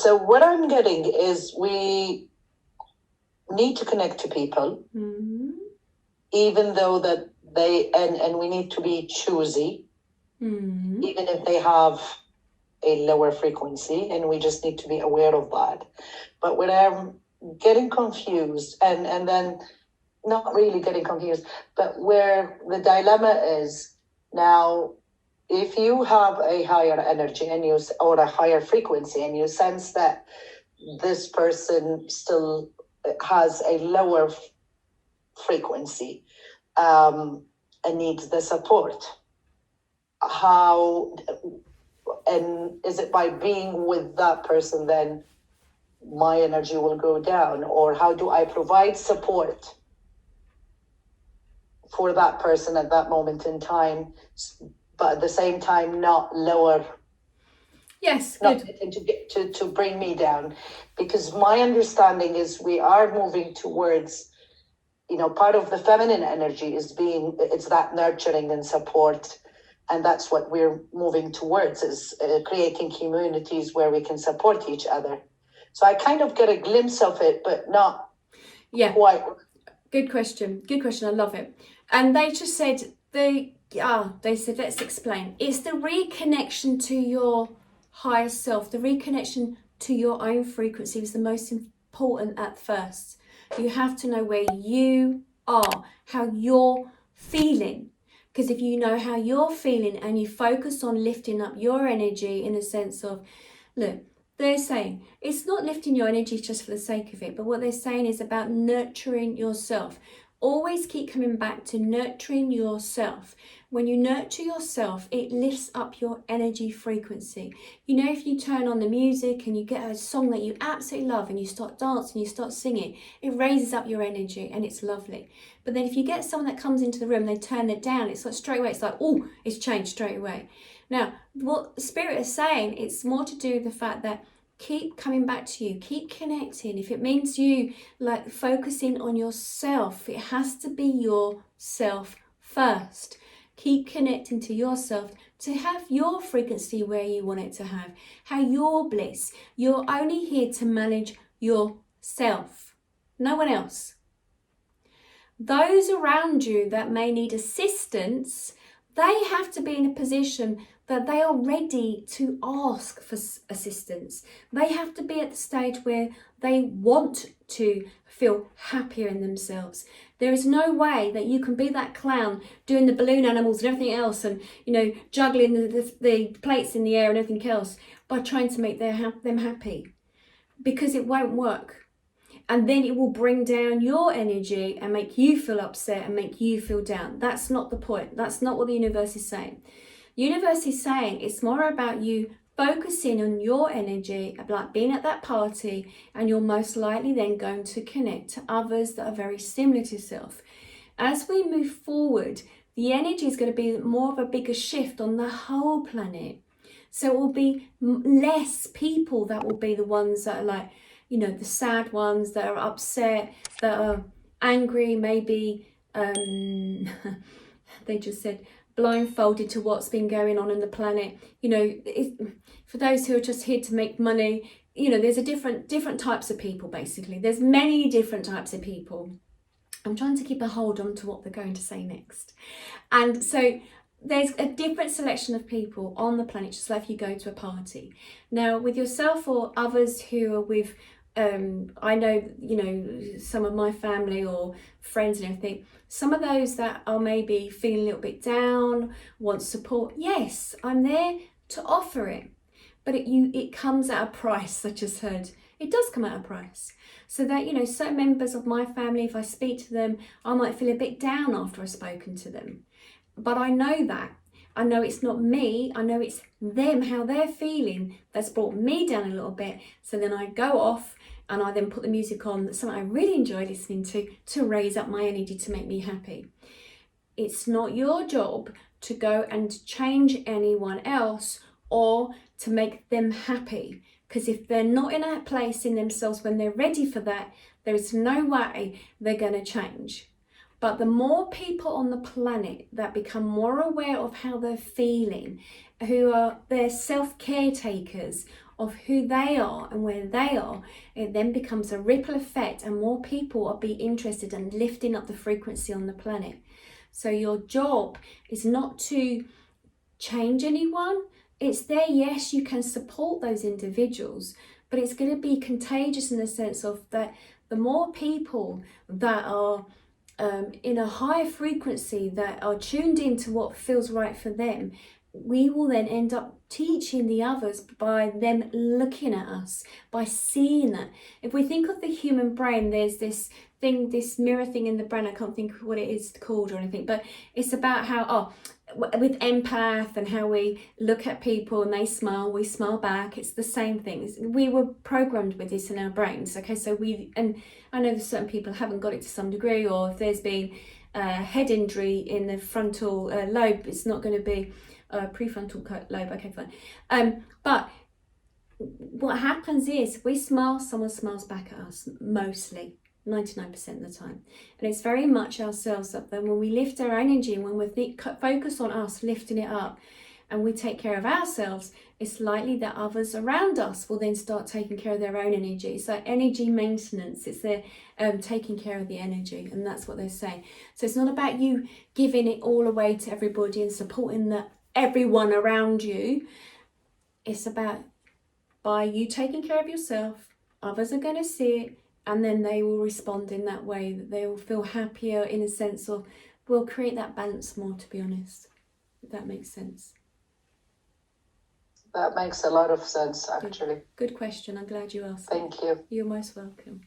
So what I'm getting is we need to connect to people, even though that and we need to be choosy, even if they have a lower frequency, and we just need to be aware of that. But when I'm getting confused, and then not really getting confused, but where the dilemma is now, if you have a higher energy and or a higher frequency, and you sense that this person still has a lower frequency and needs the support, how, and is it by being with that person then my energy will go down? Or how do I provide support for that person at that moment in time, but at the same time not lower? Yes, good. To bring me down? Because my understanding is we are moving towards, part of the feminine energy is it's that nurturing and support. And that's what we're moving towards, is creating communities where we can support each other. So I kind of get a glimpse of it, but not quite. Good question. I love it. And they just said, they said, let's explain. It's the reconnection to your higher self, the reconnection to your own frequency is the most important at first. You have to know where you are, how you're feeling. Because if you know how you're feeling and you focus on lifting up your energy in a sense of, look, they're saying it's not lifting your energy just for the sake of it, but what they're saying is about nurturing yourself. Always keep coming back to nurturing yourself. When you nurture yourself, it lifts up your energy frequency. If you turn on the music and you get a song that you absolutely love and you start dancing, you start singing, it raises up your energy and it's lovely. But then if you get someone that comes into the room, they turn it down, it's like straight away, it's like, oh, it's changed straight away. Now, what the Spirit is saying, it's more to do with the fact that keep coming back to you, keep connecting. If it means you like focusing on yourself, it has to be yourself first. Keep connecting to yourself to have your frequency where you want it to have your bliss. You're only here to manage yourself, no one else. Those around you that may need assistance, they have to be in a position that they are ready to ask for assistance. They have to be at the stage where they want to feel happier in themselves. There is no way that you can be that clown doing the balloon animals and everything else and, juggling the plates in the air and everything else by trying to make them happy, because it won't work. And then it will bring down your energy and make you feel upset and make you feel down. That's not the point. That's not what the universe is saying. Universe is saying it's more about you focusing on your energy, like being at that party, and you're most likely then going to connect to others that are very similar to yourself. As we move forward, the energy is going to be more of a bigger shift on the whole planet. So it will be less people that will be the ones that are like, the sad ones that are upset, that are angry, maybe they just said blindfolded to what's been going on in the planet. For those who are just here to make money, there's a different types of people, basically. There's many different types of people. I'm trying to keep a hold on to what they're going to say next. And so there's a different selection of people on the planet, just like if you go to a party. Now, with yourself or others who are with, I know, some of my family or friends and everything, some of those that are maybe feeling a little bit down, want support, yes, I'm there to offer it. But it comes at a price, I just heard. It does come at a price. So that, certain members of my family, if I speak to them, I might feel a bit down after I've spoken to them. But I know that. I know it's not me. I know it's them, how they're feeling. That's brought me down a little bit. So then I go off and I then put the music on, that's something I really enjoy listening to raise up my energy, to make me happy. It's not your job to go and change anyone else or to make them happy. Because if they're not in a place in themselves when they're ready for that, there is no way they're going to change. But the more people on the planet that become more aware of how they're feeling, who are their self-caretakers of who they are and where they are, it then becomes a ripple effect, and more people are be interested in lifting up the frequency on the planet. So your job is not to change anyone. It's there, yes, you can support those individuals, but it's going to be contagious in the sense of that the more people that are in a higher frequency, that are tuned into what feels right for them, we will then end up teaching the others by them looking at us, by seeing that. If we think of the human brain, there's this thing, this mirror thing in the brain, I can't think of what it is called or anything, but it's about how, with empath and how we look at people and they smile, we smile back. It's the same thing. We were programmed with this in our brains. Okay, so and I know that certain people haven't got it to some degree, or if there's been head injury in the frontal lobe, it's not going to be prefrontal lobe. Okay, fine. But what happens is we smile, someone smiles back at us, mostly 99% of the time, and it's very much ourselves up there. When we lift our energy and when we focus on us lifting it up and we take care of ourselves, it's likely that others around us will then start taking care of their own energy. So energy maintenance, it's their taking care of the energy, and that's what they're saying. So it's not about you giving it all away to everybody and supporting everyone around you. It's about, by you taking care of yourself, others are going to see it, and then they will respond in that way, that they will feel happier, in a sense of, we'll create that balance more, to be honest, if that makes sense. That makes a lot of sense, actually. Good question. I'm glad you asked. Thank you. You're most welcome.